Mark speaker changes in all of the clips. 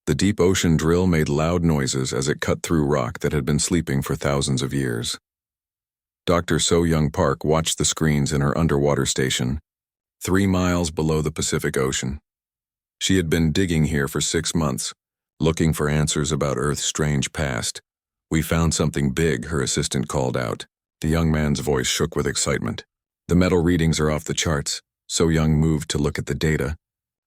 Speaker 1: The deep ocean drill made loud noises as it cut through rock that had been sleeping for thousands of years. Dr. So-Young Park watched the screens in her underwater station, 3 miles below the Pacific Ocean. She had been digging here for 6 months, looking for answers about Earth's strange past. "We found something big," her assistant called out. The young man's voice shook with excitement. "The metal readings are off the charts." So-Young moved to look at the data.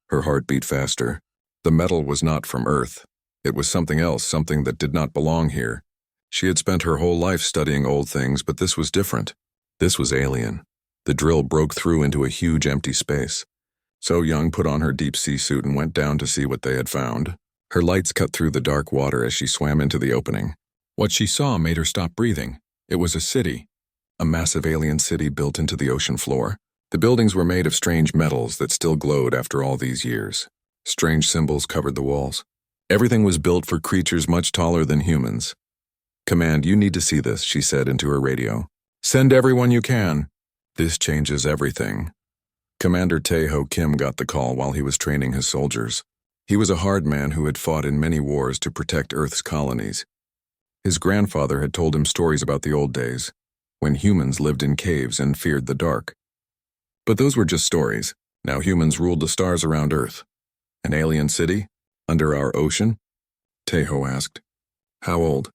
Speaker 1: Her heart beat faster. The metal was not from Earth. It was something else, something that did not belong here. She had spent her whole life studying old things, but this was different. This was alien. The drill broke through into a huge empty space. So-Young put on her deep-sea suit and went down to see what they had found. Her lights cut through the dark water as she swam into the opening. What she saw made her stop breathing. It was a city. A massive alien city built into the ocean floor. The buildings were made of strange metals that still glowed after all these years. Strange symbols covered the walls. Everything was built for creatures much taller than humans. "Command, you need to see this," she said into her radio. "Send everyone you can. This changes everything." Commander Tae-ho Kim got the call while he was training his soldiers. He was a hard man who had fought in many wars to protect Earth's colonies. His grandfather had told him stories about the old days, when humans lived in caves and feared the dark. But those were just stories. Now humans ruled the stars around Earth. An alien city? Under our ocean? Tae-ho asked. "How old?"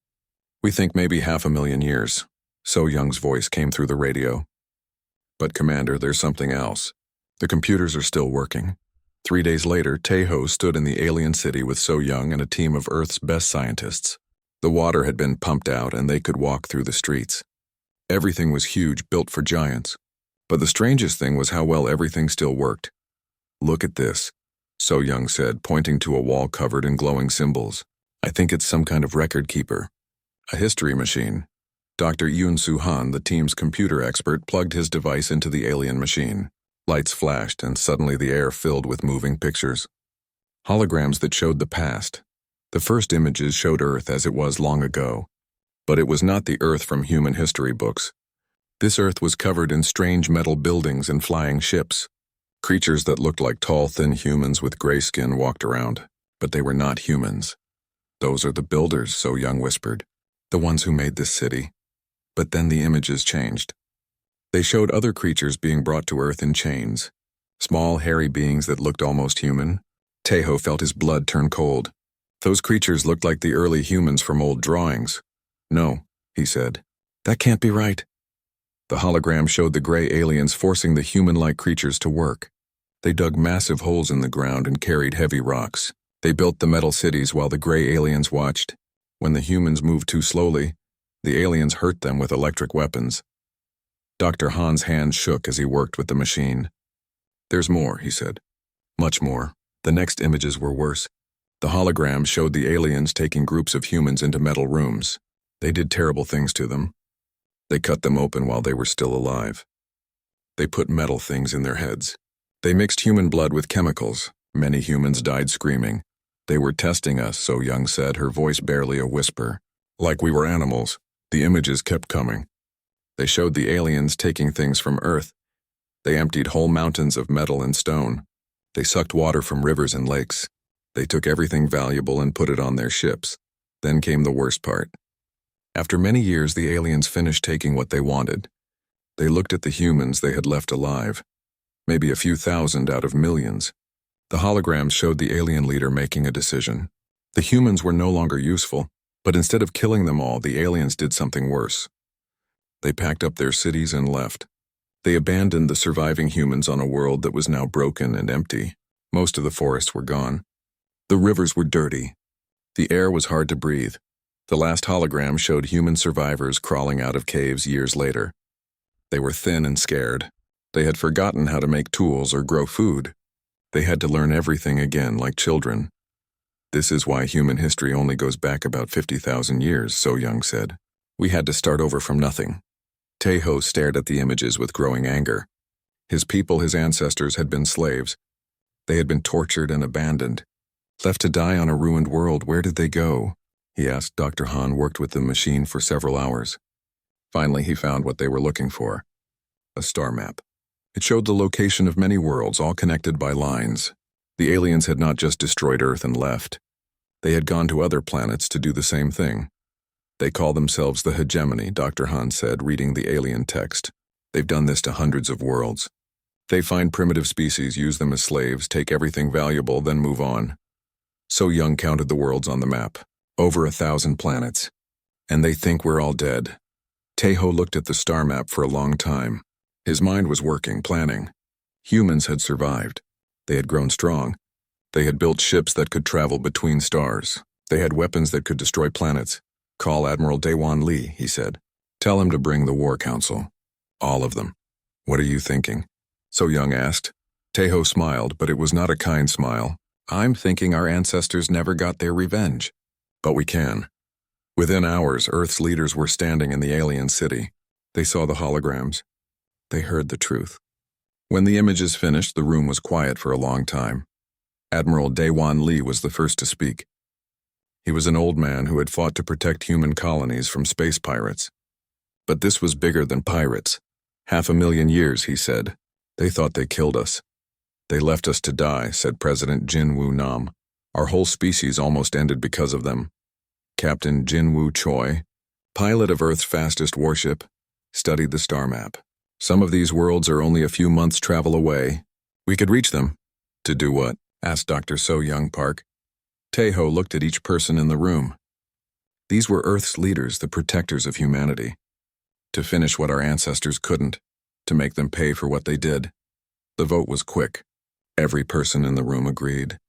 Speaker 1: "We think maybe 500,000 years." So-Young's voice came through the radio. "But Commander, there's something else. The computers are still working." 3 days later, Tae-ho stood in the alien city with So-Young and a team of Earth's best scientists. The water had been pumped out and they could walk through the streets. Everything was huge, built for giants. But the strangest thing was how well everything still worked. "Look at this," So-Young said, pointing to a wall covered in glowing symbols. "I think it's some kind of record keeper. A history machine." Dr. Yoon Soo-han, the team's computer expert, plugged his device into the alien machine. Lights flashed, and suddenly the air filled with moving pictures. Holograms that showed the past. The first images showed Earth as it was long ago. But it was not the Earth from human history books. This Earth was covered in strange metal buildings and flying ships. Creatures that looked like tall, thin humans with gray skin walked around, but they were not humans. "Those are the builders," So-Young whispered. "The ones who made this city." But then the images changed. They showed other creatures being brought to Earth in chains. Small, hairy beings that looked almost human. Tae-ho felt his blood turn cold. Those creatures looked like the early humans from old drawings. "No," he said. "That can't be right." The hologram showed the gray aliens forcing the human-like creatures to work. They dug massive holes in the ground and carried heavy rocks. They built the metal cities while the gray aliens watched. When the humans moved too slowly, the aliens hurt them with electric weapons. Dr. Han's hands shook as he worked with the machine. "There's more," he said. "Much more." The next images were worse. The hologram showed the aliens taking groups of humans into metal rooms. They did terrible things to them. They cut them open while they were still alive. They put metal things in their heads. They mixed human blood with chemicals. Many humans died screaming. "They were testing us," So-Young said, her voice barely a whisper. "Like we were animals." The images kept coming. They showed the aliens taking things from Earth. They emptied whole mountains of metal and stone. They sucked water from rivers and lakes. They took everything valuable and put it on their ships. Then came the worst part. After many years, the aliens finished taking what they wanted. They looked at the humans they had left alive. Maybe a few thousand out of millions. The holograms showed the alien leader making a decision. The humans were no longer useful, but instead of killing them all, the aliens did something worse. They packed up their cities and left. They abandoned the surviving humans on a world that was now broken and empty. Most of the forests were gone. The rivers were dirty. The air was hard to breathe. The last hologram showed human survivors crawling out of caves years later. They were thin and scared. They had forgotten how to make tools or grow food. They had to learn everything again like children. "This is why human history only goes back about 50,000 years, So-Young said. "We had to start over from nothing." Tae-ho stared at the images with growing anger. His people, his ancestors, had been slaves. They had been tortured and abandoned. Left to die on a ruined world, where did they go? He asked. Dr. Han worked with the machine for several hours. Finally, he found what they were looking for. A star map. It showed the location of many worlds, all connected by lines. The aliens had not just destroyed Earth and left. They had gone to other planets to do the same thing. They call themselves the Hegemony, Dr. Han said, reading the alien text. They've done this to hundreds of worlds. They find primitive species, use them as slaves, take everything valuable, then move on. So Young counted the worlds on the map. Over 1,000 planets. And they think we're all dead. Taeho looked at the star map for a long time. His mind was working, planning. Humans had survived. They had grown strong. They had built ships that could travel between stars. They had weapons that could destroy planets. Call Admiral Daewon Lee, he said. Tell him to bring the War Council. All of them. What are you thinking? So Young asked. Taeho smiled, but it was not a kind smile. I'm thinking our ancestors never got their revenge. But we can. Within hours, Earth's leaders were standing in the alien city. They saw the holograms. They heard the truth. When the images finished, the room was quiet for a long time. Admiral Daewon Lee was the first to speak. He was an old man who had fought to protect human colonies from space pirates. But this was bigger than pirates. 500,000 years, he said. They thought they killed us. They left us to die, said President Jin Woo Nam. Our whole species almost ended because of them. Captain Jin Woo Choi, pilot of Earth's fastest warship, studied the star map. Some of these worlds are only a few months' travel away. We could reach them. To do what? Asked Dr. So Young Park. Taeho looked at each person in the room. These were Earth's leaders, the protectors of humanity. To finish what our ancestors couldn't, to make them pay for what they did. The vote was quick. Every person in the room agreed.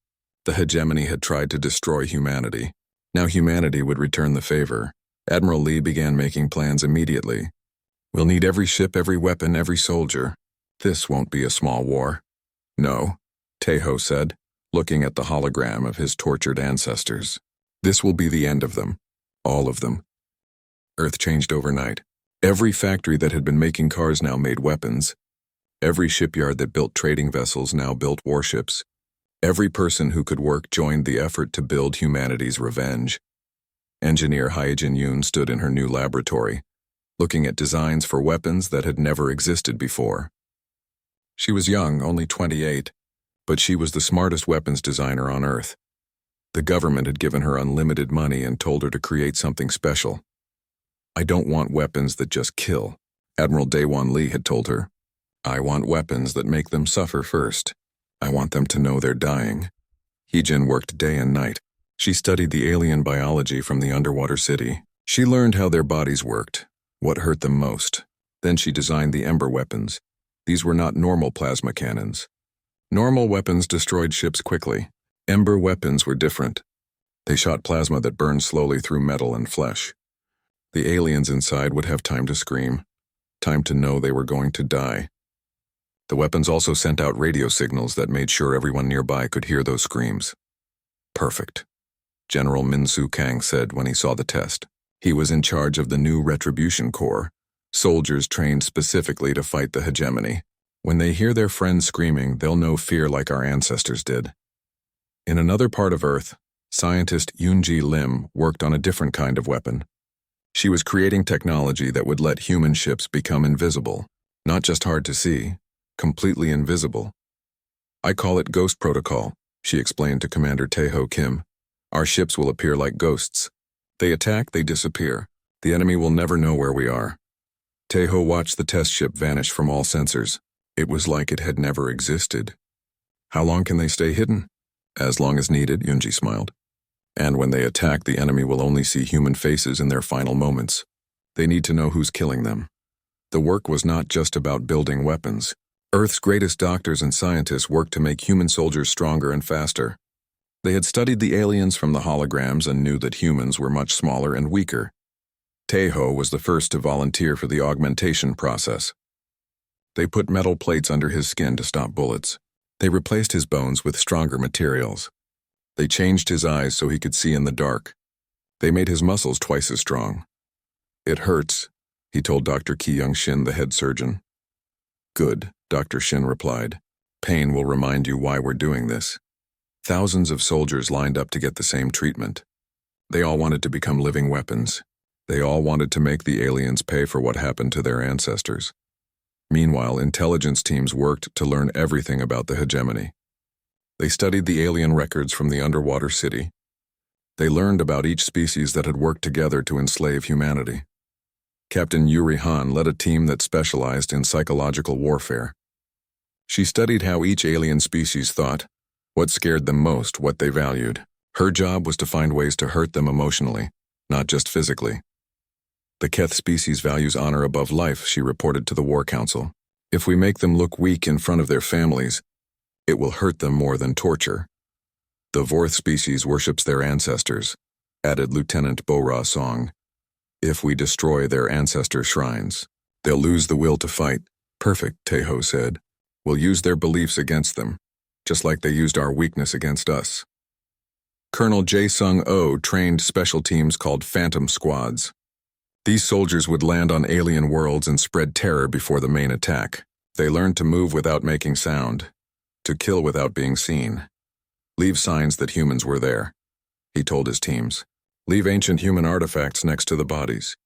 Speaker 1: The hegemony had tried to destroy humanity. Now humanity would return the favor. Admiral Lee began making plans immediately. We'll need every ship, every weapon, every soldier. This won't be a small war. No, Taeho said, looking at the hologram of his tortured ancestors. This will be the end of them. All of them. Earth changed overnight. Every factory that had been making cars now made weapons. Every shipyard that built trading vessels now built warships. Every person who could work joined the effort to build humanity's revenge. Engineer Hyejin Yoon stood in her new laboratory, looking at designs for weapons that had never existed before. She was young, only 28, but she was the smartest weapons designer on Earth. The government had given her unlimited money and told her to create something special. I don't want weapons that just kill, Admiral Daewon Lee had told her. I want weapons that make them suffer first. I want them to know they're dying. Hyejin worked day and night. She studied the alien biology from the underwater city. She learned how their bodies worked, what hurt them most. Then she designed the Ember weapons. These were not normal plasma cannons. Normal weapons destroyed ships quickly. Ember weapons were different. They shot plasma that burned slowly through metal and flesh. The aliens inside would have time to scream, time to know they were going to die. The weapons also sent out radio signals that made sure everyone nearby could hear those screams. Perfect, General Min-Soo Kang said when he saw the test. He was in charge of the new Retribution Corps, soldiers trained specifically to fight the hegemony. When they hear their friends screaming, they'll know fear like our ancestors did. In another part of Earth, scientist Yoonji Lim worked on a different kind of weapon. She was creating technology that would let human ships become invisible, not just hard to see, completely invisible. I call it Ghost Protocol, she explained to Commander Taeho Kim. Our ships will appear like ghosts. They attack, they disappear. The enemy will never know where we are. Taeho watched the test ship vanish from all sensors. It was like it had never existed. How long can they stay hidden? As long as needed, Yoonji smiled. And when they attack, the enemy will only see human faces in their final moments. They need to know who's killing them. The work was not just about building weapons. Earth's greatest doctors and scientists worked to make human soldiers stronger and faster. They had studied the aliens from the holograms and knew that humans were much smaller and weaker. Taeho was the first to volunteer for the augmentation process. They put metal plates under his skin to stop bullets. They replaced his bones with stronger materials. They changed his eyes so he could see in the dark. They made his muscles twice as strong. It hurts, he told Dr. Ki Young-shin, the head surgeon. Good, Dr. Shin replied. Pain will remind you why we're doing this. Thousands of soldiers lined up to get the same treatment. They all wanted to become living weapons. They all wanted to make the aliens pay for what happened to their ancestors. Meanwhile, intelligence teams worked to learn everything about the hegemony. They studied the alien records from the underwater city. They learned about each species that had worked together to enslave humanity. Captain Yuri Han led a team that specialized in psychological warfare. She studied how each alien species thought, what scared them most, what they valued. Her job was to find ways to hurt them emotionally, not just physically. The Keth species values honor above life, she reported to the War Council. If we make them look weak in front of their families, it will hurt them more than torture. The Vorth species worships their ancestors, added Lieutenant Bo-Ra Song. If we destroy their ancestor shrines, they'll lose the will to fight. Perfect, Teho said. We'll use their beliefs against them, just like they used our weakness against us. Colonel Jae-Sung-Oh trained special teams called Phantom Squads. These soldiers would land on alien worlds and spread terror before the main attack. They learned to move without making sound, to kill without being seen. Leave signs that humans were there, he told his teams. Leave ancient human artifacts next to the bodies.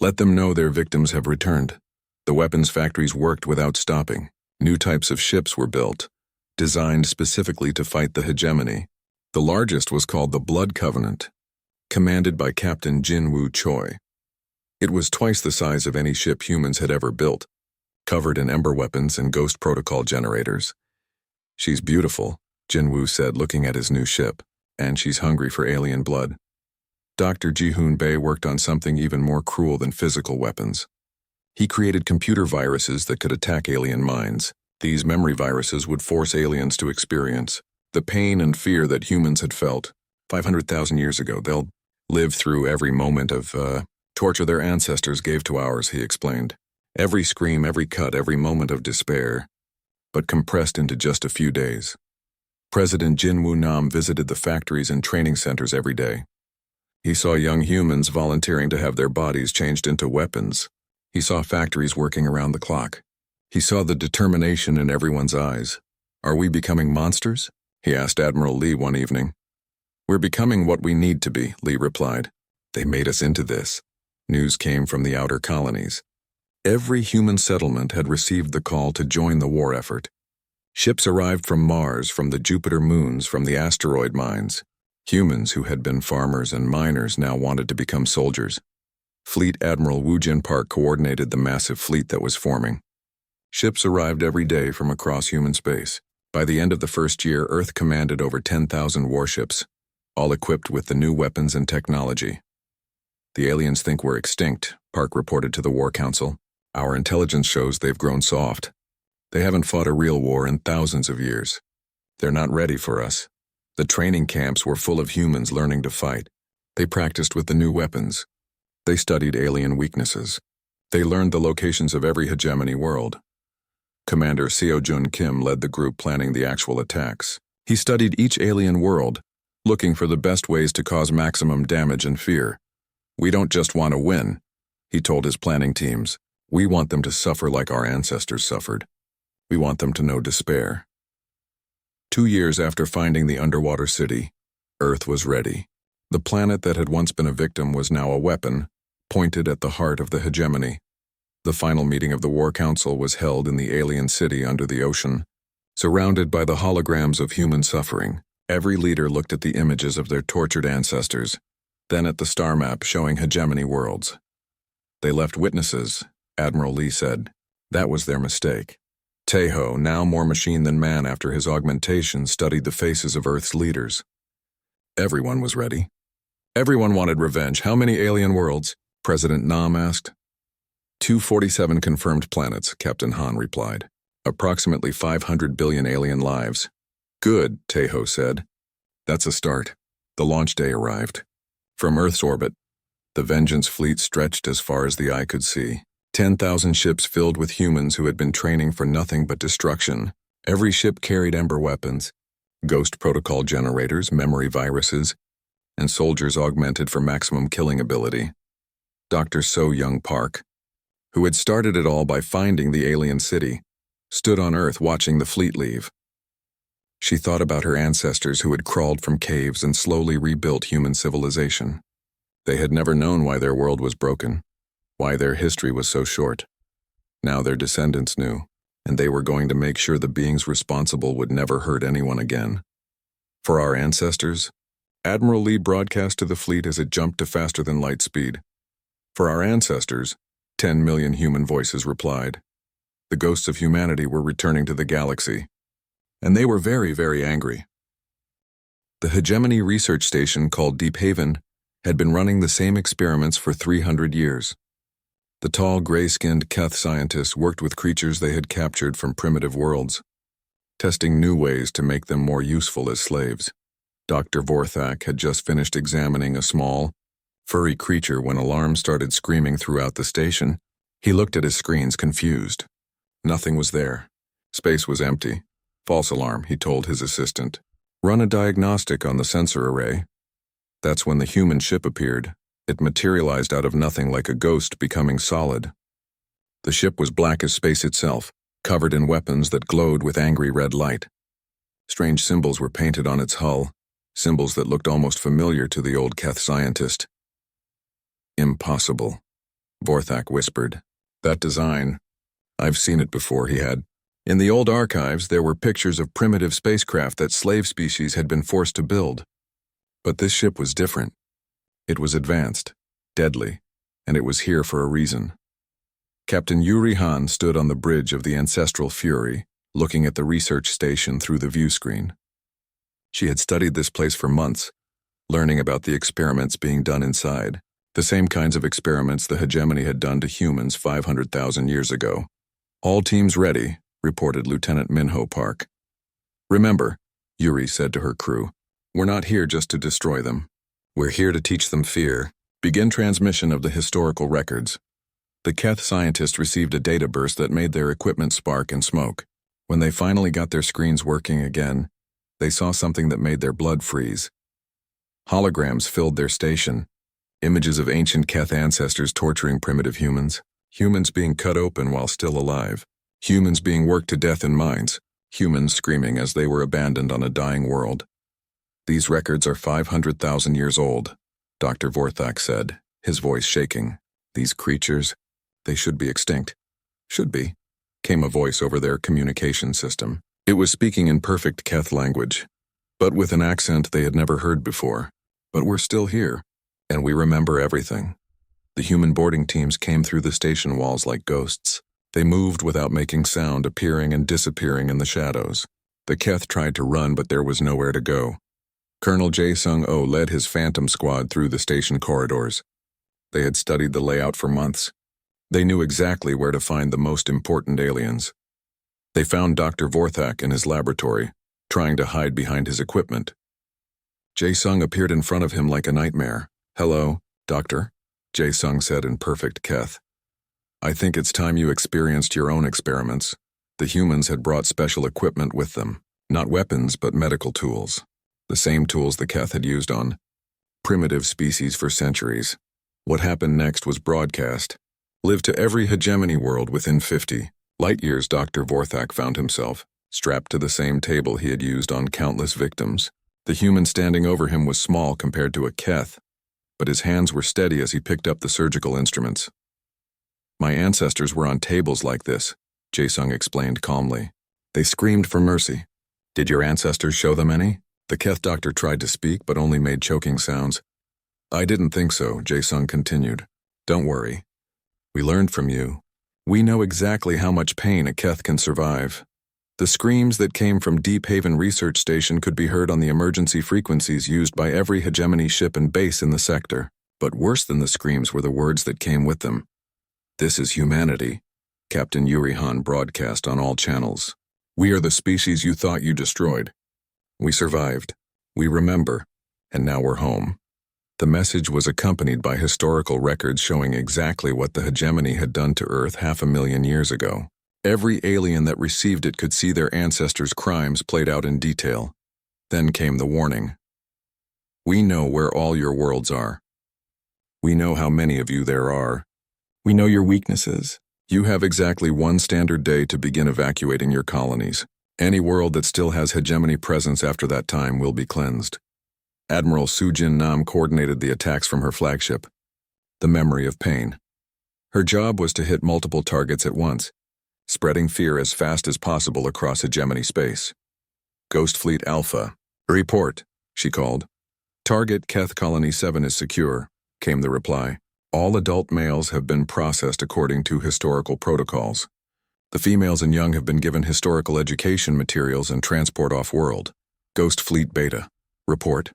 Speaker 1: Let them know their victims have returned. The weapons factories worked without stopping. New types of ships were built, designed specifically to fight the hegemony. The largest was called the Blood Covenant, commanded by Captain Jin-Woo Choi. It was twice the size of any ship humans had ever built, covered in ember weapons and ghost protocol generators. She's beautiful, Jin-Woo said, looking at his new ship, and she's hungry for alien blood. Dr. Ji-Hoon Bae worked on something even more cruel than physical weapons. He created computer viruses that could attack alien minds. These memory viruses would force aliens to experience the pain and fear that humans had felt 500,000 years ago. They'll live through every moment of torture their ancestors gave to ours, he explained. Every scream, every cut, every moment of despair, but compressed into just a few days. President Jin-Woo Nam visited the factories and training centers every day. He saw young humans volunteering to have their bodies changed into weapons. He saw factories working around the clock. He saw the determination in everyone's eyes. Are we becoming monsters? He asked Admiral Lee one evening. We're becoming what we need to be, Lee replied. They made us into this. News came from the outer colonies. Every human settlement had received the call to join the war effort. Ships arrived from Mars, from the Jupiter moons, from the asteroid mines. Humans who had been farmers and miners now wanted to become soldiers. Fleet Admiral Woo-Jin Park coordinated the massive fleet that was forming. Ships arrived every day from across human space. By the end of the first year, Earth commanded over 10,000 warships, all equipped with the new weapons and technology. The aliens think we're extinct, Park reported to the War Council. Our intelligence shows they've grown soft. They haven't fought a real war in thousands of years. They're not ready for us. The training camps were full of humans learning to fight. They practiced with the new weapons. They studied alien weaknesses. They learned the locations of every hegemony world. Commander Seo-Jun Kim led the group planning the actual attacks. He studied each alien world, looking for the best ways to cause maximum damage and fear. We don't just want to win, he told his planning teams. We want them to suffer like our ancestors suffered. We want them to know despair. 2 years after finding the underwater city, Earth was ready. The planet that had once been a victim was now a weapon, pointed at the heart of the hegemony. The final meeting of the War Council was held in the alien city under the ocean. Surrounded by the holograms of human suffering, every leader looked at the images of their tortured ancestors, then at the star map showing hegemony worlds. They left witnesses, Admiral Lee said. That was their mistake. Teho, now more machine than man after his augmentation, studied the faces of Earth's leaders. Everyone was ready. Everyone wanted revenge. How many alien worlds? President Nam asked. 247 confirmed planets, Captain Han replied. Approximately 500 billion alien lives. Good, Teho said. That's a start. The launch day arrived. From Earth's orbit, the Vengeance fleet stretched as far as the eye could see. 10,000 ships filled with humans who had been training for nothing but destruction. Every ship carried ember weapons, ghost protocol generators, memory viruses, and soldiers augmented for maximum killing ability. Dr. So-Young Park, who had started it all by finding the alien city, stood on Earth watching the fleet leave. She thought about her ancestors who had crawled from caves and slowly rebuilt human civilization. They had never known why their world was broken, why their history was so short. Now their descendants knew, and they were going to make sure the beings responsible would never hurt anyone again. For our ancestors, Admiral Lee broadcast to the fleet as it jumped to faster-than-light speed. For our ancestors, 10 million human voices replied. The ghosts of humanity were returning to the galaxy, and they were very, very angry. The hegemony research station called Deep Haven had been running the same experiments for 300 years. The tall, gray-skinned Keth scientists worked with creatures they had captured from primitive worlds, testing new ways to make them more useful as slaves. Dr. Vorthak had just finished examining a small, furry creature when alarms started screaming throughout the station. He looked at his screens, confused. Nothing was there. Space was empty. False alarm, he told his assistant. Run a diagnostic on the sensor array. That's when the human ship appeared. It materialized out of nothing like a ghost becoming solid. The ship was black as space itself, covered in weapons that glowed with angry red light. Strange symbols were painted on its hull, symbols that looked almost familiar to the old Keth scientist. Impossible, Vorthak whispered. That design, I've seen it before, he had. In the old archives, there were pictures of primitive spacecraft that slave species had been forced to build. But this ship was different. It was advanced, deadly, and it was here for a reason. Captain Yuri Han stood on the bridge of the Ancestral Fury, looking at the research station through the view screen. She had studied this place for months, learning about the experiments being done inside, the same kinds of experiments the hegemony had done to humans 500,000 years ago. All teams ready, reported Lieutenant Minho Park. Remember, Yuri said to her crew, we're not here just to destroy them. We're here to teach them fear. Begin transmission of the historical records. The Keth scientists received a data burst that made their equipment spark and smoke. When they finally got their screens working again, they saw something that made their blood freeze. Holograms filled their station, images of ancient Keth ancestors torturing primitive humans, humans being cut open while still alive, humans being worked to death in mines, humans screaming as they were abandoned on a dying world. These records are 500,000 years old, Dr. Vorthak said, his voice shaking. These creatures, they should be extinct. Should be, came a voice over their communication system. It was speaking in perfect Keth language, but with an accent they had never heard before. But we're still here, and we remember everything. The human boarding teams came through the station walls like ghosts. They moved without making sound, appearing and disappearing in the shadows. The Keth tried to run, but there was nowhere to go. Colonel Jae-Sung-Oh led his Phantom Squad through the station corridors. They had studied the layout for months. They knew exactly where to find the most important aliens. They found Dr. Vorthak in his laboratory, trying to hide behind his equipment. Jae-Sung appeared in front of him like a nightmare. Hello, Doctor, Jae-Sung said in perfect Keth. I think it's time you experienced your own experiments. The humans had brought special equipment with them. Not weapons, but medical tools. The same tools the Keth had used on primitive species for centuries. What happened next was broadcast. Lived to every hegemony world within 50 light years. Dr. Vorthak found himself strapped to the same table he had used on countless victims. The human standing over him was small compared to a Keth, but his hands were steady as he picked up the surgical instruments. My ancestors were on tables like this, Jae-Sung explained calmly. They screamed for mercy. Did your ancestors show them any? The Keth doctor tried to speak, but only made choking sounds. I didn't think so, Jae-Sung continued. Don't worry. We learned from you. We know exactly how much pain a Keth can survive. The screams that came from Deep Haven Research Station could be heard on the emergency frequencies used by every hegemony ship and base in the sector. But worse than the screams were the words that came with them. This is humanity, Captain Yuri Han broadcast on all channels. We are the species you thought you destroyed. We survived. We remember. And now we're home. The message was accompanied by historical records showing exactly what the hegemony had done to Earth 500,000 years ago. Every alien that received it could see their ancestors' crimes played out in detail. Then came the warning. We know where all your worlds are. We know how many of you there are. We know your weaknesses. You have exactly one standard day to begin evacuating your colonies. Any world that still has hegemony presence after that time will be cleansed. Admiral Sujin Nam coordinated the attacks from her flagship, the Memory of Pain. Her job was to hit multiple targets at once, spreading fear as fast as possible across hegemony space. Ghost Fleet Alpha, report, she called. Target Keth Colony 7 is secure, came the reply. All adult males have been processed according to historical protocols. The females and young have been given historical education materials and transport off-world. Ghost Fleet Beta. Report.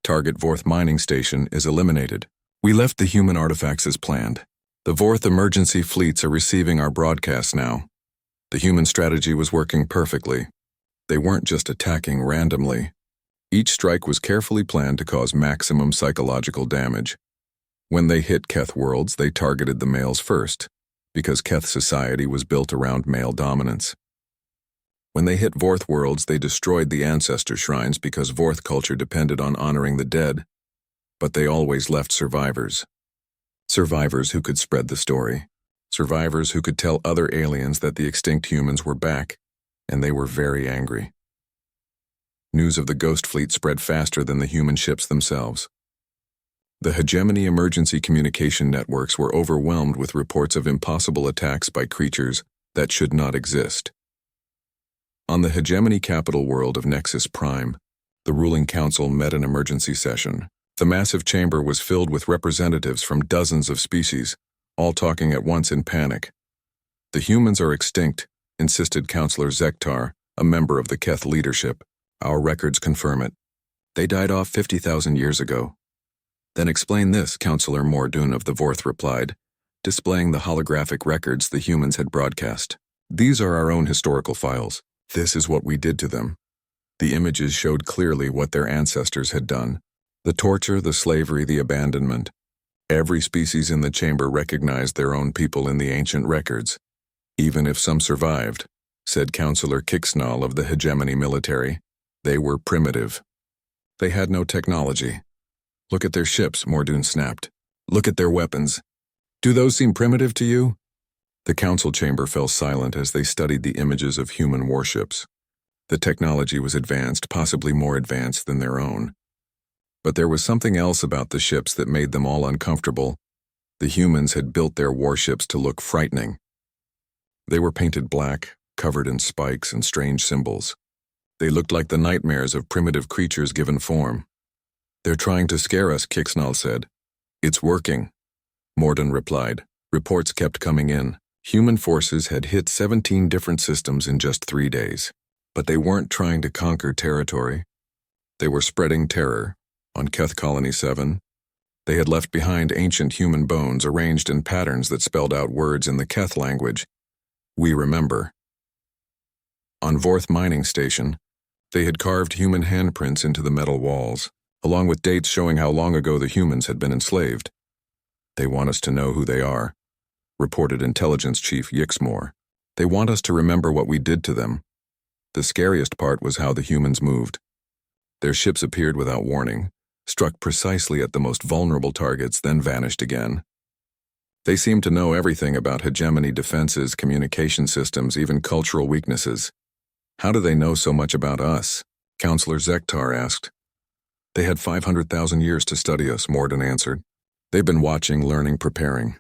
Speaker 1: Target Vorth mining station is eliminated. We left the human artifacts as planned. The Vorth emergency fleets are receiving our broadcasts now. The human strategy was working perfectly. They weren't just attacking randomly. Each strike was carefully planned to cause maximum psychological damage. When they hit Keth worlds, they targeted the males first, because Keth society was built around male dominance. When they hit Vorth worlds, they destroyed the ancestor shrines because Vorth culture depended on honoring the dead, but they always left survivors. Survivors who could spread the story. Survivors who could tell other aliens that the extinct humans were back, and they were very angry. News of the Ghost Fleet spread faster than the human ships themselves. The hegemony emergency communication networks were overwhelmed with reports of impossible attacks by creatures that should not exist. On the hegemony capital world of Nexus Prime, the ruling council met an emergency session. The massive chamber was filled with representatives from dozens of species, all talking at once in panic. The humans are extinct, insisted Councillor Zektar, a member of the Keth leadership. Our records confirm it. They died off 50,000 years ago. Then explain this, Councillor Mordoon of the Vorth replied, displaying the holographic records the humans had broadcast. These are our own historical files. This is what we did to them. The images showed clearly what their ancestors had done. The torture, the slavery, the abandonment. Every species in the chamber recognized their own people in the ancient records. Even if some survived, said Councillor Kixnall of the hegemony military. They were primitive. They had no technology. Look at their ships, Mordoon snapped. Look at their weapons. Do those seem primitive to you? The council chamber fell silent as they studied the images of human warships. The technology was advanced, possibly more advanced than their own. But there was something else about the ships that made them all uncomfortable. The humans had built their warships to look frightening. They were painted black, covered in spikes and strange symbols. They looked like the nightmares of primitive creatures given form. They're trying to scare us, Kixnall said. It's working, Morden replied. Reports kept coming in. Human forces had hit 17 different systems in just 3 days. But they weren't trying to conquer territory. They were spreading terror. On Keth Colony 7, they had left behind ancient human bones arranged in patterns that spelled out words in the Keth language. We remember. On Vorth mining station, they had carved human handprints into the metal walls, along with dates showing how long ago the humans had been enslaved. They want us to know who they are, reported Intelligence Chief Yixmore. They want us to remember what we did to them. The scariest part was how the humans moved. Their ships appeared without warning, struck precisely at the most vulnerable targets, then vanished again. They seemed to know everything about hegemony defenses, communication systems, even cultural weaknesses. How do they know so much about us? Councillor Zektar asked. They had 500,000 years to study us, Morden answered. They've been watching, learning, preparing.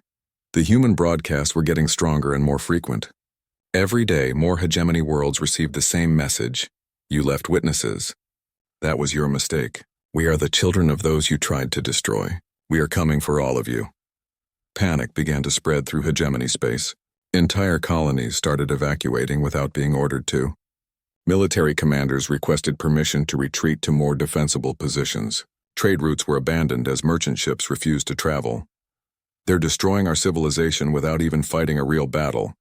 Speaker 1: The human broadcasts were getting stronger and more frequent. Every day, more hegemony worlds received the same message. You left witnesses. That was your mistake. We are the children of those you tried to destroy. We are coming for all of you. Panic began to spread through hegemony space. Entire colonies started evacuating without being ordered to. Military commanders requested permission to retreat to more defensible positions. Trade routes were abandoned as merchant ships refused to travel. They're destroying our civilization without even fighting a real battle,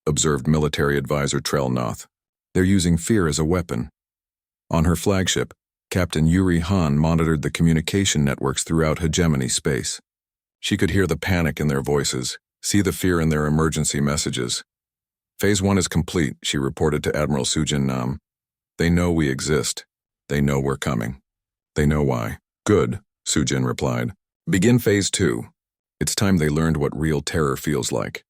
Speaker 1: observed military advisor Trell Noth. They're using fear as a weapon. On her flagship, Captain Yuri Han monitored the communication networks throughout hegemony space. She could hear the panic in their voices, see the fear in their emergency messages. Phase 1 is complete, she reported to Admiral Sujin Nam. They know we exist. They know we're coming. They know why. Good, Sujin replied. Begin Phase 2. It's time they learned what real terror feels like.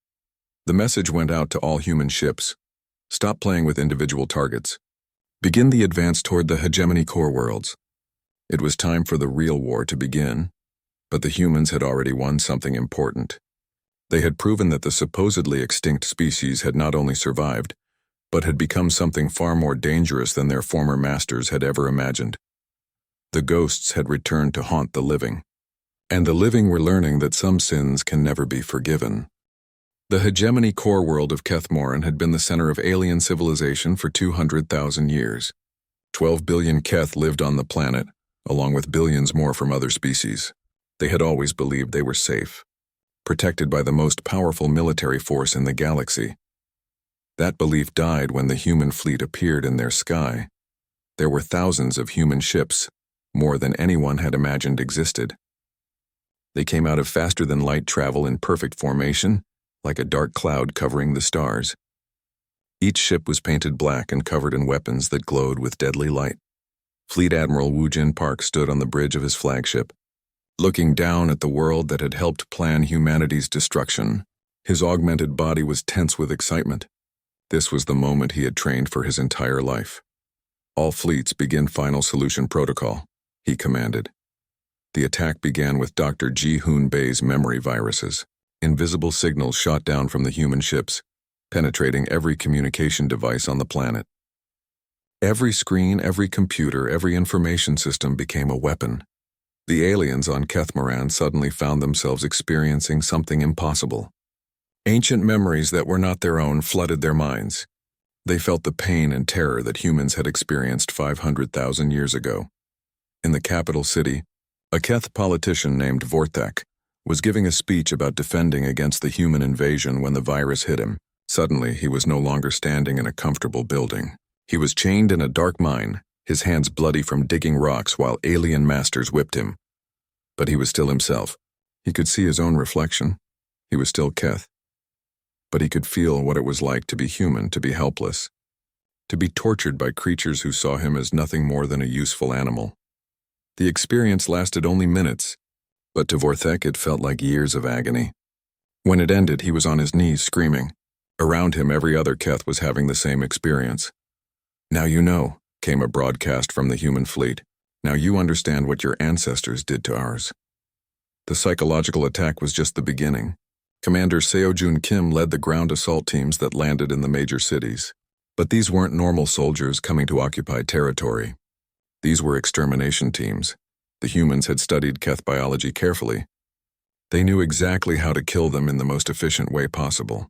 Speaker 1: The message went out to all human ships. Stop playing with individual targets. Begin the advance toward the hegemony core worlds. It was time for the real war to begin, but the humans had already won something important. They had proven that the supposedly extinct species had not only survived, but had become something far more dangerous than their former masters had ever imagined. The ghosts had returned to haunt the living. And the living were learning that some sins can never be forgiven. The hegemony core world of Kethmoran had been the center of alien civilization for 200,000 years. 12 billion Keth lived on the planet, along with billions more from other species. They had always believed they were safe, protected by the most powerful military force in the galaxy. That belief died when the human fleet appeared in their sky. There were thousands of human ships, more than anyone had imagined existed. They came out of faster-than-light travel in perfect formation, like a dark cloud covering the stars. Each ship was painted black and covered in weapons that glowed with deadly light. Fleet Admiral Woojin Park stood on the bridge of his flagship, looking down at the world that had helped plan humanity's destruction. His augmented body was tense with excitement. This was the moment he had trained for his entire life. "All fleets begin final solution protocol," he commanded. The attack began with Dr. Ji-Hoon Bei's memory viruses. Invisible signals shot down from the human ships, penetrating every communication device on the planet. Every screen, every computer, every information system became a weapon. The aliens on Kethmoran suddenly found themselves experiencing something impossible. Ancient memories that were not their own flooded their minds. They felt the pain and terror that humans had experienced 500,000 years ago. In the capital city, a Keth politician named Vorthek was giving a speech about defending against the human invasion when the virus hit him. Suddenly, he was no longer standing in a comfortable building. He was chained in a dark mine, his hands bloody from digging rocks while alien masters whipped him. But he was still himself. He could see his own reflection. He was still Keth. But he could feel what it was like to be human, to be helpless, to be tortured by creatures who saw him as nothing more than a useful animal. The experience lasted only minutes, but to Vorthek it felt like years of agony. When it ended, he was on his knees screaming. Around him, every other Keth was having the same experience. "Now you know," came a broadcast from the human fleet. "Now you understand what your ancestors did to ours." The psychological attack was just the beginning. Commander Seo-Jun Kim led the ground assault teams that landed in the major cities. But these weren't normal soldiers coming to occupy territory. These were extermination teams. The humans had studied Keth biology carefully. They knew exactly how to kill them in the most efficient way possible.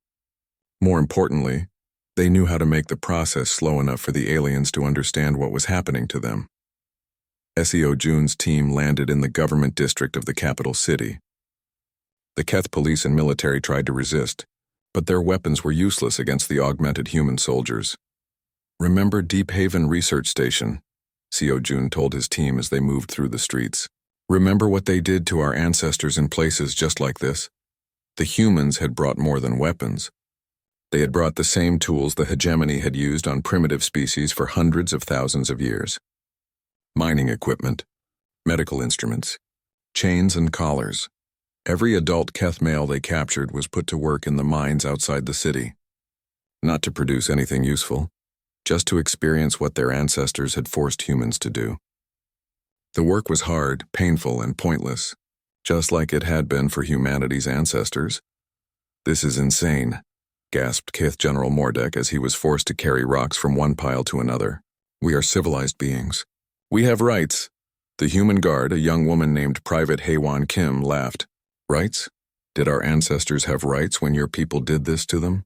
Speaker 1: More importantly, they knew how to make the process slow enough for the aliens to understand what was happening to them. Seo Jun's team landed in the government district of the capital city. The Keth police and military tried to resist, but their weapons were useless against the augmented human soldiers. "Remember Deep Haven Research Station," Seo Jun told his team as they moved through the streets. "Remember what they did to our ancestors in places just like this? The humans had brought more than weapons. They had brought the same tools the hegemony had used on primitive species for hundreds of thousands of years. Mining equipment, medical instruments, chains and collars. Every adult Keth male they captured was put to work in the mines outside the city. Not to produce anything useful, just to experience what their ancestors had forced humans to do. The work was hard, painful, and pointless, just like it had been for humanity's ancestors. "This is insane," gasped Keth General Mordek as he was forced to carry rocks from one pile to another. "We are civilized beings. We have rights." The human guard, a young woman named Private Haewon Kim, laughed. "Rights? Did our ancestors have rights when your people did this to them?"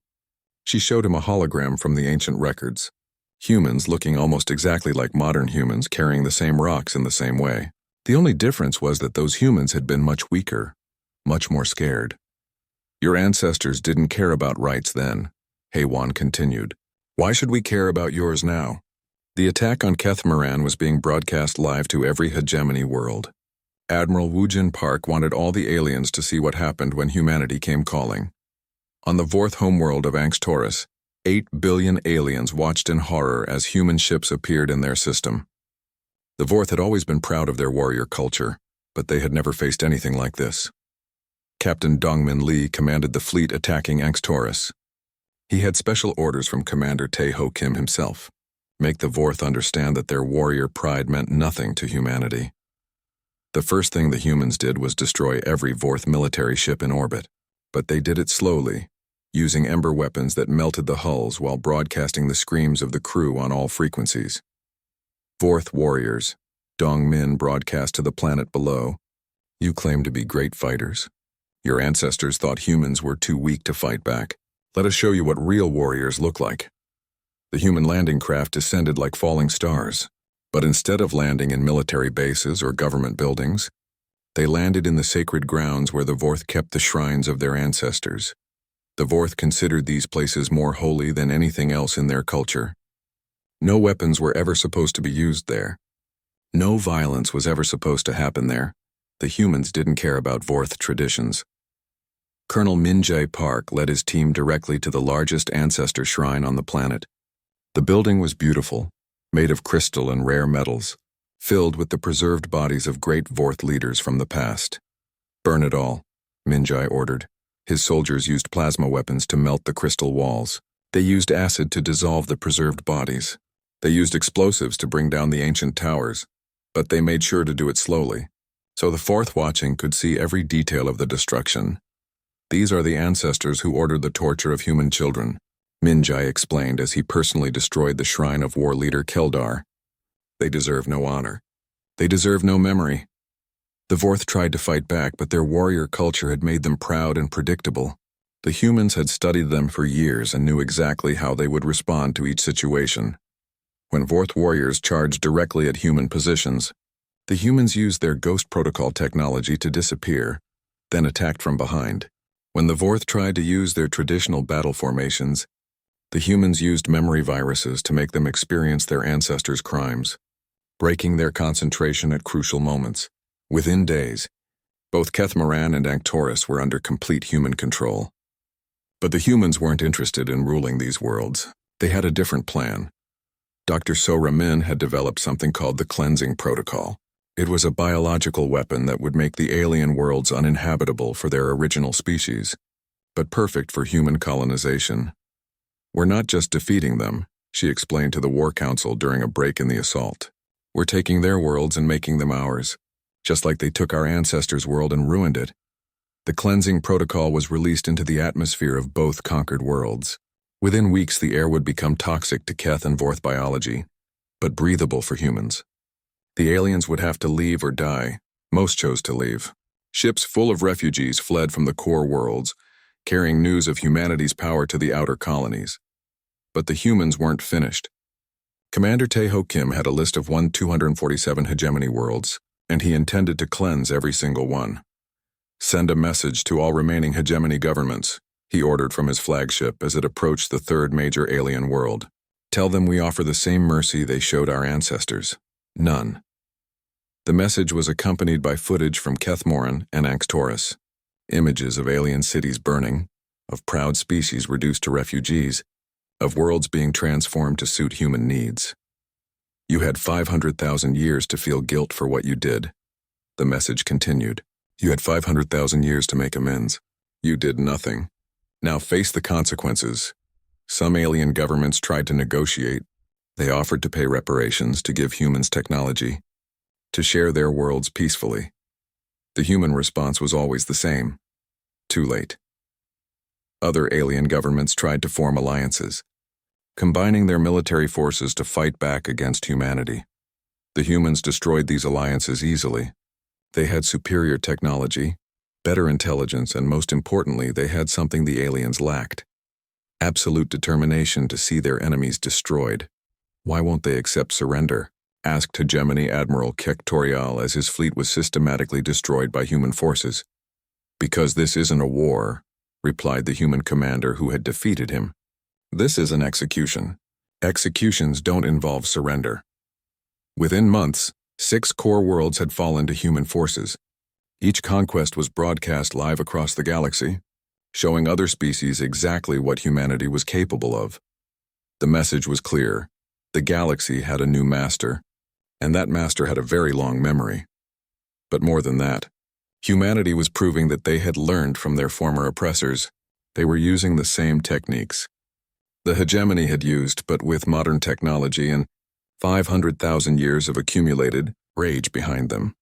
Speaker 1: She showed him a hologram from the ancient records. Humans looking almost exactly like modern humans, carrying the same rocks in the same way. The only difference was that those humans had been much weaker, much more scared. "Your ancestors didn't care about rights then," Haewon continued. "Why should we care about yours now?" The attack on Kethmoran was being broadcast live to every hegemony world. Admiral Woojin Park wanted all the aliens to see what happened when humanity came calling. On the Vorth homeworld of Angst-Taurus, 8 billion aliens watched in horror as human ships appeared in their system. The Vorth had always been proud of their warrior culture, but they had never faced anything like this. Captain Dongmin Lee commanded the fleet attacking Angst-Taurus. He had special orders from Commander Tae-Ho Kim himself. Make the Vorth understand that their warrior pride meant nothing to humanity. The first thing the humans did was destroy every Vorth military ship in orbit, but they did it slowly, using ember weapons that melted the hulls while broadcasting the screams of the crew on all frequencies. Vorth warriors, Dong Min broadcast to the planet below. You claim to be great fighters. Your ancestors thought humans were too weak to fight back. Let us show you what real warriors look like. The human landing craft descended like falling stars, but instead of landing in military bases or government buildings, they landed in the sacred grounds where the Vorth kept the shrines of their ancestors. The Vorth considered these places more holy than anything else in their culture. No weapons were ever supposed to be used there. No violence was ever supposed to happen there. The humans didn't care about Vorth traditions. Colonel Min-jae Park led his team directly to the largest ancestor shrine on the planet. The building was beautiful, made of crystal and rare metals, filled with the preserved bodies of great Vorth leaders from the past. Burn it all, Min-jae ordered. His soldiers used plasma weapons to melt the crystal walls. They used acid to dissolve the preserved bodies. They used explosives to bring down the ancient towers, but they made sure to do it slowly, so the Fourth Watching could see every detail of the destruction. These are the ancestors who ordered the torture of human children, Min-jae explained as he personally destroyed the shrine of war leader Keldar. They deserve no honor. They deserve no memory. The Vorth tried to fight back, but their warrior culture had made them proud and predictable. The humans had studied them for years and knew exactly how they would respond to each situation. When Vorth warriors charged directly at human positions, the humans used their ghost protocol technology to disappear, then attacked from behind. When the Vorth tried to use their traditional battle formations, the humans used memory viruses to make them experience their ancestors' crimes, breaking their concentration at crucial moments. Within days, both Kethmaran and Anctoris were under complete human control. But the humans weren't interested in ruling these worlds. They had a different plan. Dr. Sora Min had developed something called the Cleansing Protocol. It was a biological weapon that would make the alien worlds uninhabitable for their original species, but perfect for human colonization. We're not just defeating them, she explained to the War Council during a break in the assault. We're taking their worlds and making them ours, just like they took our ancestors' world and ruined it. The Cleansing Protocol was released into the atmosphere of both conquered worlds. Within weeks, the air would become toxic to Keth and Vorth biology, but breathable for humans. The aliens would have to leave or die. Most chose to leave. Ships full of refugees fled from the core worlds, carrying news of humanity's power to the outer colonies. But the humans weren't finished. Commander Tae-ho Kim had a list of 247 hegemony worlds, and he intended to cleanse every single one. Send a message to all remaining hegemony governments, he ordered from his flagship as it approached the third major alien world. Tell them we offer the same mercy they showed our ancestors. None. The message was accompanied by footage from Kethmoran and Anctoris, images of alien cities burning, of proud species reduced to refugees, of worlds being transformed to suit human needs. You had 500,000 years to feel guilt for what you did. The message continued. You had 500,000 years to make amends. You did nothing. Now face the consequences. Some alien governments tried to negotiate. They offered to pay reparations to give humans technology, to share their worlds peacefully. The human response was always the same. Too late. Other alien governments tried to form alliances, combining their military forces to fight back against humanity. The humans destroyed these alliances easily. They had superior technology, better intelligence, and most importantly, they had something the aliens lacked: absolute determination to see their enemies destroyed. Why won't they accept surrender? Asked Hegemony Admiral Kektorial as his fleet was systematically destroyed by human forces. Because this isn't a war, replied the human commander who had defeated him. This is an execution. Executions don't involve surrender. Within months, 6 core worlds had fallen to human forces. Each conquest was broadcast live across the galaxy, showing other species exactly what humanity was capable of. The message was clear. The galaxy had a new master, and that master had a very long memory. But more than that, humanity was proving that they had learned from their former oppressors. They were using the same techniques the hegemony had used, but with modern technology and 500,000 years of accumulated rage behind them.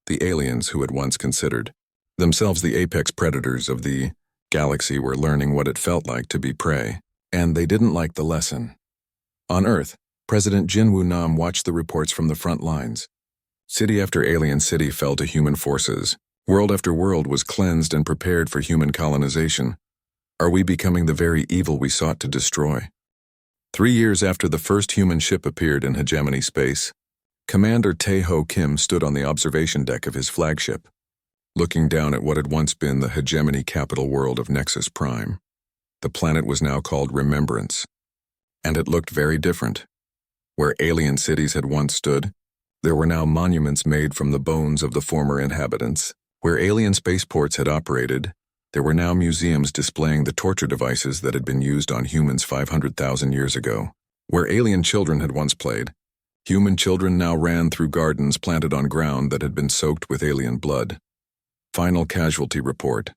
Speaker 1: The aliens who had once considered themselves the apex predators of the galaxy were learning what it felt like to be prey, and they didn't like the lesson. On Earth, President Jin Woo Nam watched the reports from the front lines. City after alien city fell to human forces. World after world was cleansed and prepared for human colonization. Are we becoming the very evil we sought to destroy? 3 years after the first human ship appeared in hegemony space, Commander Tae-ho Kim stood on the observation deck of his flagship, looking down at what had once been the hegemony capital world of Nexus Prime. The planet was now called Remembrance, and it looked very different. Where alien cities had once stood, there were now monuments made from the bones of the former inhabitants. Where alien spaceports had operated, there were now museums displaying the torture devices that had been used on humans 500,000 years ago. Where alien children had once played, human children now ran through gardens planted on ground that had been soaked with alien blood. Final casualty report,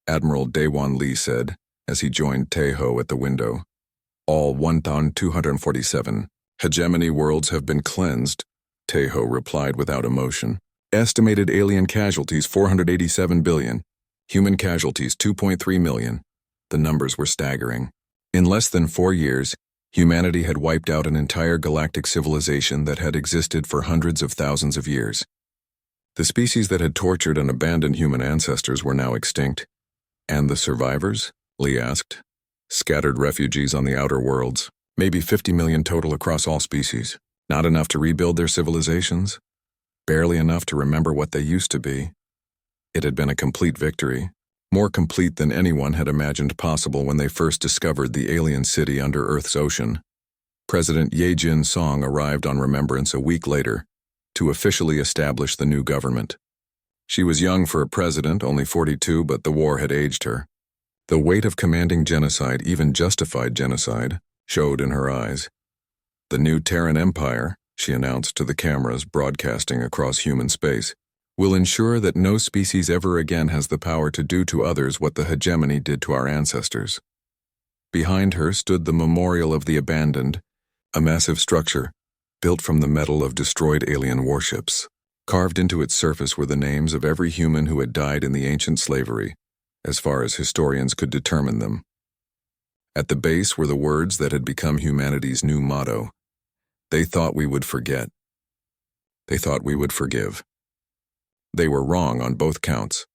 Speaker 1: Admiral Daewon Lee said, as he joined Tae-ho at the window. All 1,247 hegemony worlds have been cleansed, Tae-ho replied without emotion. Estimated alien casualties 487 billion, human casualties 2.3 million. The numbers were staggering. In less than 4 years, humanity had wiped out an entire galactic civilization that had existed for hundreds of thousands of years. The species that had tortured and abandoned human ancestors were now extinct. And the survivors? Lee asked. Scattered refugees on the outer worlds, maybe 50 million total across all species. Not enough to rebuild their civilizations? Barely enough to remember what they used to be. It had been a complete victory, more complete than anyone had imagined possible when they first discovered the alien city under Earth's ocean. President Ye Jin-song arrived on Remembrance a week later to officially establish the new government. She was young for a president, only 42, but the war had aged her. The weight of commanding genocide, even justified genocide, showed in her eyes. The new Terran Empire, she announced to the cameras broadcasting across human space, will ensure that no species ever again has the power to do to others what the hegemony did to our ancestors. Behind her stood the Memorial of the Abandoned, a massive structure built from the metal of destroyed alien warships. Carved into its surface were the names of every human who had died in the ancient slavery, as far as historians could determine them. At the base were the words that had become humanity's new motto. They thought we would forget. They thought we would forgive. They were wrong on both counts.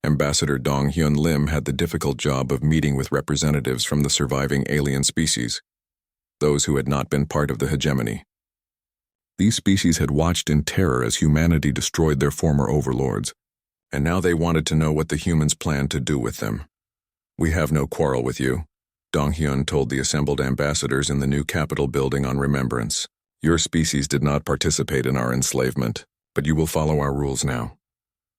Speaker 1: Ambassador Dong-hyun Lim had the difficult job of meeting with representatives from the surviving alien species, those who had not been part of the hegemony. These species had watched in terror as humanity destroyed their former overlords, and now they wanted to know what the humans planned to do with them. We have no quarrel with you, Dong-hyun told the assembled ambassadors in the new Capitol building on Remembrance. Your species did not participate in our enslavement, but you will follow our rules now.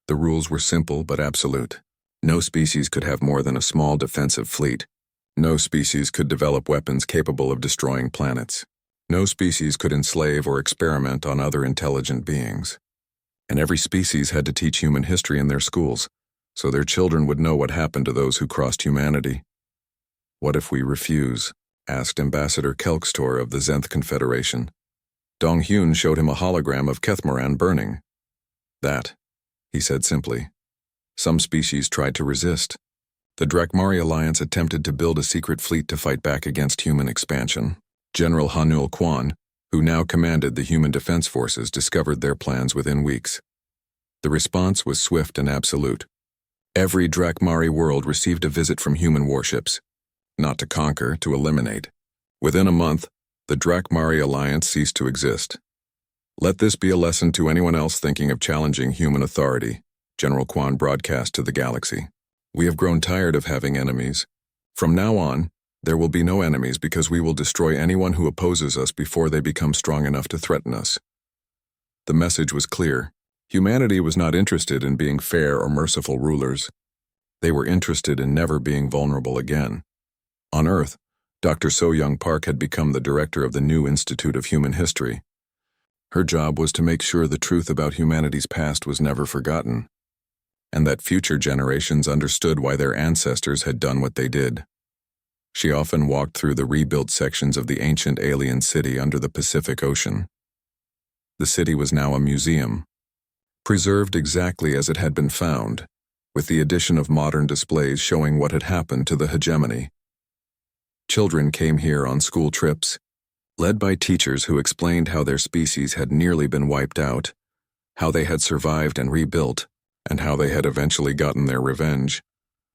Speaker 1: The rules were simple but absolute. No species could have more than a small defensive fleet. No species could develop weapons capable of destroying planets. No species could enslave or experiment on other intelligent beings. And every species had to teach human history in their schools, so their children would know what happened to those who crossed humanity. What if we refuse? Asked Ambassador Kelkstor of the Zenth Confederation. Dong-hyun showed him a hologram of Kethmaran burning. That, he said simply. Some species tried to resist. The Drakmari Alliance attempted to build a secret fleet to fight back against human expansion. General Hanul Kwan, who now commanded the Human Defense Forces, discovered their plans within weeks. The response was swift and absolute. Every Drakmari world received a visit from human warships. Not to conquer, to eliminate. Within a month, the Drakmari Alliance ceased to exist. Let this be a lesson to anyone else thinking of challenging human authority, General Kwan broadcast to the galaxy. We have grown tired of having enemies. From now on, there will be no enemies because we will destroy anyone who opposes us before they become strong enough to threaten us. The message was clear. Humanity was not interested in being fair or merciful rulers. They were interested in never being vulnerable again. On Earth, Dr. So-young Park had become the director of the new Institute of Human History. Her job was to make sure the truth about humanity's past was never forgotten, and that future generations understood why their ancestors had done what they did. She often walked through the rebuilt sections of the ancient alien city under the Pacific Ocean. The city was now a museum, preserved exactly as it had been found, with the addition of modern displays showing what had happened to the hegemony. Children came here on school trips, led by teachers who explained how their species had nearly been wiped out, how they had survived and rebuilt, and how they had eventually gotten their revenge.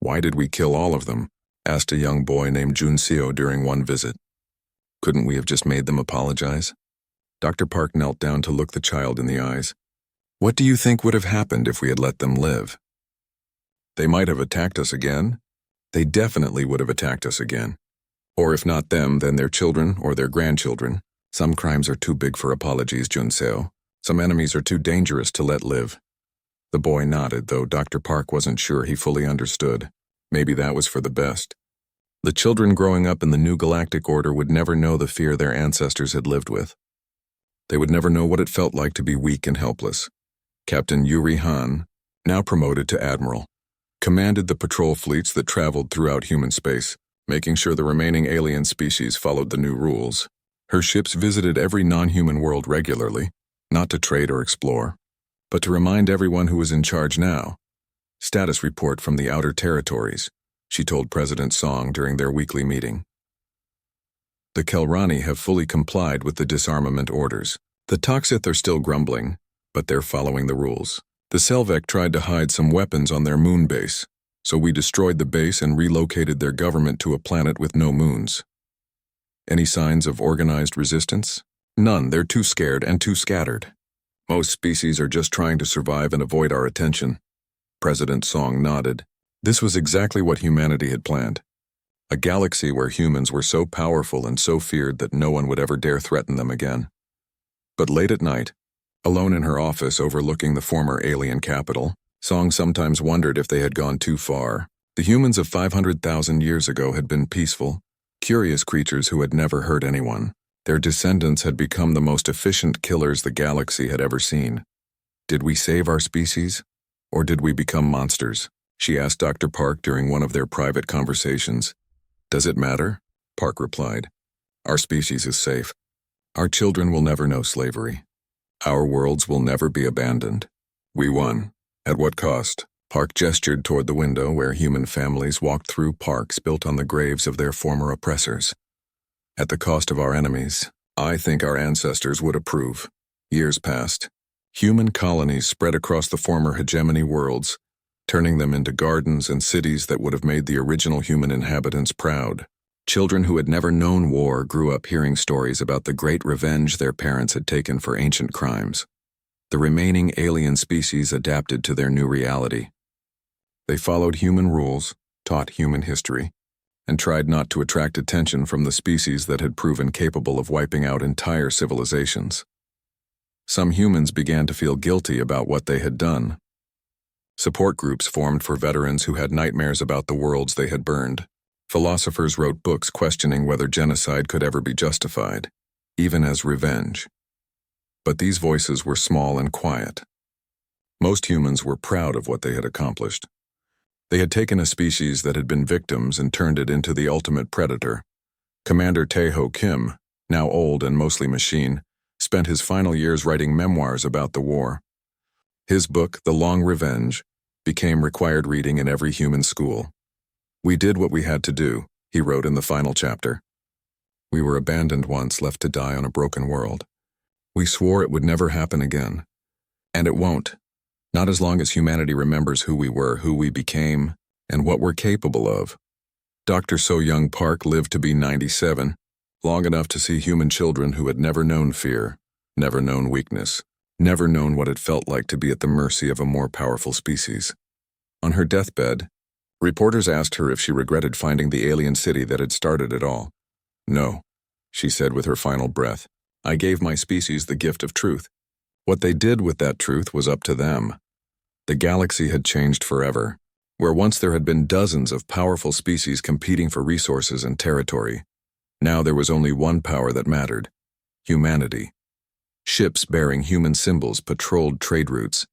Speaker 1: "Why did we kill all of them?" asked a young boy named Junseo during one visit. "Couldn't we have just made them apologize?" Dr. Park knelt down to look the child in the eyes. "What do you think would have happened if we had let them live?" "They might have attacked us again. They definitely would have attacked us again. Or if not them, then their children or their grandchildren. Some crimes are too big for apologies, Junseo. Some enemies are too dangerous to let live." The boy nodded, though Dr. Park wasn't sure he fully understood. Maybe that was for the best. The children growing up in the new galactic order would never know the fear their ancestors had lived with. They would never know what it felt like to be weak and helpless. Captain Yuri Han, now promoted to admiral, commanded the patrol fleets that traveled throughout human space, making sure the remaining alien species followed the new rules. Her ships visited every non-human world regularly, not to trade or explore, but to remind everyone who was in charge now. "Status report from the outer territories," she told President Song during their weekly meeting. "The Kelrani have fully complied with the disarmament orders. The Toxith are still grumbling, but they're following the rules. The Selvek tried to hide some weapons on their moon base, so we destroyed the base and relocated their government to a planet with no moons. Any signs of organized resistance? None. They're too scared and too scattered. Most species are just trying to survive and avoid our attention." President Song nodded. This was exactly what humanity had planned. A galaxy where humans were so powerful and so feared that no one would ever dare threaten them again. But late at night, alone in her office overlooking the former alien capital, Song sometimes wondered if they had gone too far. The humans of 500,000 years ago had been peaceful, curious creatures who had never hurt anyone. Their descendants had become the most efficient killers the galaxy had ever seen. Did we save our species, or did we become monsters? She asked Dr. Park during one of their private conversations. "Does it matter?" Park replied. "Our species is safe. Our children will never know slavery. Our worlds will never be abandoned. We won. At what cost?" Park gestured toward the window where human families walked through parks built on the graves of their former oppressors. "At the cost of our enemies. I think our ancestors would approve." Years passed. Human colonies spread across the former hegemony worlds, turning them into gardens and cities that would have made the original human inhabitants proud. Children who had never known war grew up hearing stories about the great revenge their parents had taken for ancient crimes. The remaining alien species adapted to their new reality. They followed human rules, taught human history, and tried not to attract attention from the species that had proven capable of wiping out entire civilizations. Some humans began to feel guilty about what they had done. Support groups formed for veterans who had nightmares about the worlds they had burned. Philosophers wrote books questioning whether genocide could ever be justified, even as revenge. But these voices were small and quiet. Most humans were proud of what they had accomplished. They had taken a species that had been victims and turned it into the ultimate predator. Commander Tae-ho Kim, now old and mostly machine, spent his final years writing memoirs about the war. His book, The Long Revenge, became required reading in every human school. "We did what we had to do," he wrote in the final chapter. "We were abandoned once, left to die on a broken world. We swore it would never happen again. And it won't. Not as long as humanity remembers who we were, who we became, and what we're capable of." Dr. So-Young Park lived to be 97, long enough to see human children who had never known fear, never known weakness, never known what it felt like to be at the mercy of a more powerful species. On her deathbed, reporters asked her if she regretted finding the alien city that had started it all. "No," she said with her final breath. "I gave my species the gift of truth. What they did with that truth was up to them." The galaxy had changed forever. Where once there had been dozens of powerful species competing for resources and territory, now there was only one power that mattered: humanity. Ships bearing human symbols patrolled trade routes.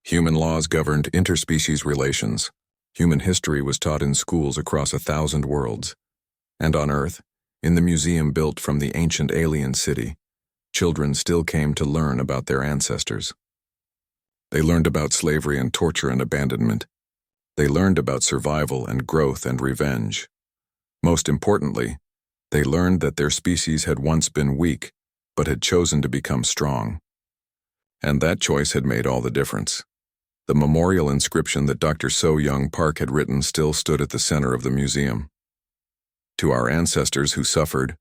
Speaker 1: Human laws governed interspecies relations. Human history was taught in schools across 1,000 worlds. And on Earth, in the museum built from the ancient alien city, children still came to learn about their ancestors. They learned about slavery and torture and abandonment. They learned about survival and growth and revenge. Most importantly, they learned that their species had once been weak, but had chosen to become strong. And that choice had made all the difference. The memorial inscription that Dr. So-Young Park had written still stood at the center of the museum. To our ancestors who suffered,